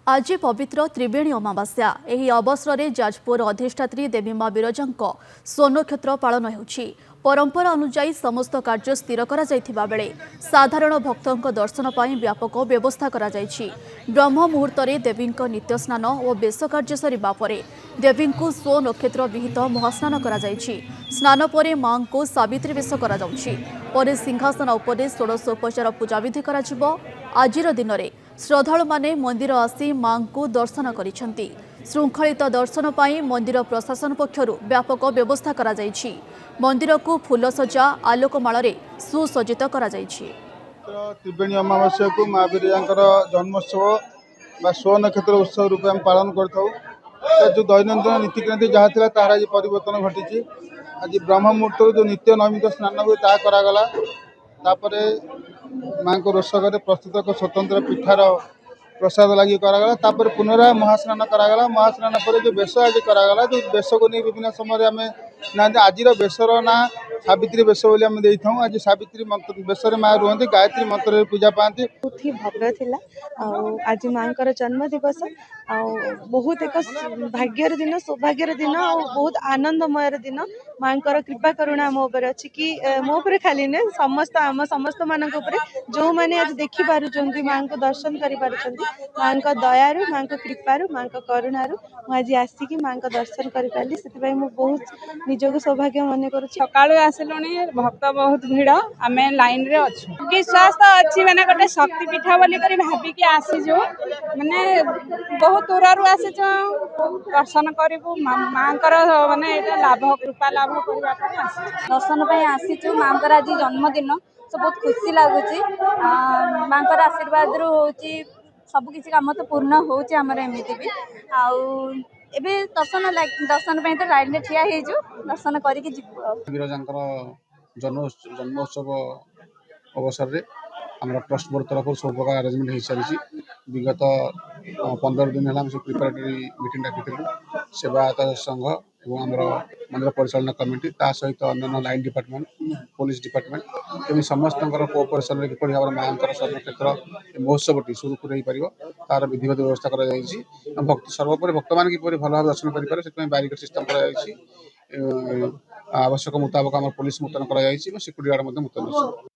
आज पवित्र त्रिवेणी अमावास्या एही अवसर में जाजपुर अधिष्ठात्री देवी माँ विरजा स्वर्णक्षेत्र पालन होउछि। परंपरा अनुसार समस्त कार्य स्थिर करा जायथिबा बेले साधारण भक्तों दर्शन पर व्यापक व्यवस्था करा जायछि। ब्रह्म मुहूर्त देवी नित्य स्नान और बेश कार्य सरिबा परे देवी स्व नक्षत्र विहित महास्नान करा जायछि। स्नान पर मां को सावित्री बेश करा जाउछि। परे सिंहासन उपरे षोडशोपचार पूजाविधि करा जिवो। आजिर दिन में श्रद्धालु माने मंदिर आसी मां को दर्शन करिसेंति। श्रृंखलित दर्शन पाई मंदिर प्रशासन पक्षरु व्यापक व्यवस्था करा जायछि। मंदिर को फूल सजा आलोकमाल सुसज्जित करा जायछि। त्रिवेणी अमावास्या को माँ विरजा जन्मोत्सव बा स्व नक्षत्र उत्सव रूप में पालन करता। जो दैनंदिन नीतिक्रांति जहाँ था तार आज परिवर्तन घटी। आज ब्रह्म मुहूर्त जो नित्य नैमित स्नान हुए तागला माँ को रोषक प्रस्तुत एक स्वतंत्र पिठार प्रसाद लगी करागला। पुनराय महास्नान करागला। महास्नान पर जो बेश आज करागला जो बेश को नहीं विभिन्न समय आम ना आज बेशर ना सावित्री बेश बोली आम दे था। आज सावित्री बेश माँ रुहति गायत्री मंत्र पूजा पाती। बहुत ही भव्य थिला। आज माँ का जन्म दिवस बहुत एक भाग्यर दिन सौभाग्यर दिन बहुत आनंदमय दिन। माँ का कृपा करुणा मो पर अच्छी कि मो पर खाली ने समस्त आम समस्त मान जो मैंने आज देखी पार्टी माँ को दर्शन कर माँ का दयारु माँ का कृपारू माँ का करुणारू आज आसिकी माँ का दर्शन कर पारि से बहुत निजक सौभाग्य मन कर। सकाळु आसिलुनी भक्त बहुत भीड़ आम लाइन रे अच्छु। विश्वास तो अच्छी मैंने गोटे शक्ति पीठ बोली भाविकी आसीजु माने बहुत दूर आसीचु दर्शन करूँ माँ माने लाभ कृपा लाभ करने दर्शन आसीचु। माँ आज जन्मदिन तो बहुत खुशी लगुच। माँ आशीर्वाद रु होची सब किसी काम तो पूर्ण होची आमर एमती भी एबे दर्शन तो लाइन में ठिया हो दर्शन करके विरजांकर जन्मोत्सव अवसर में आम ट्रस्ट बोर्ड तरफ सब प्रकार आरेंजमेंट हो सारी। विगत 15 दिन है सब प्रिपेरेटरी मीटिंग डाकिलु सेवायत संघ और आम मंदिर परिचालन कमिटी ता सहित अन्य लाइन डिपार्टमेंट पुलिस डिपार्टमेंट एवं समस्त कोऑपरेशन किपरि भाव माँ स्वर्ण क्षेत्र महोत्सवटी सुरुखुरु हो पार तार विधिवत व्यवस्था कर भक्त सर्वोपरि भक्त मान किपरि भल भाव दर्शन करें से बैरिकेड सिस्टम कर आवश्यक मुताबक आम पुलिस मुतयन कर सिक्यूरीटी गार्ड मुतयन।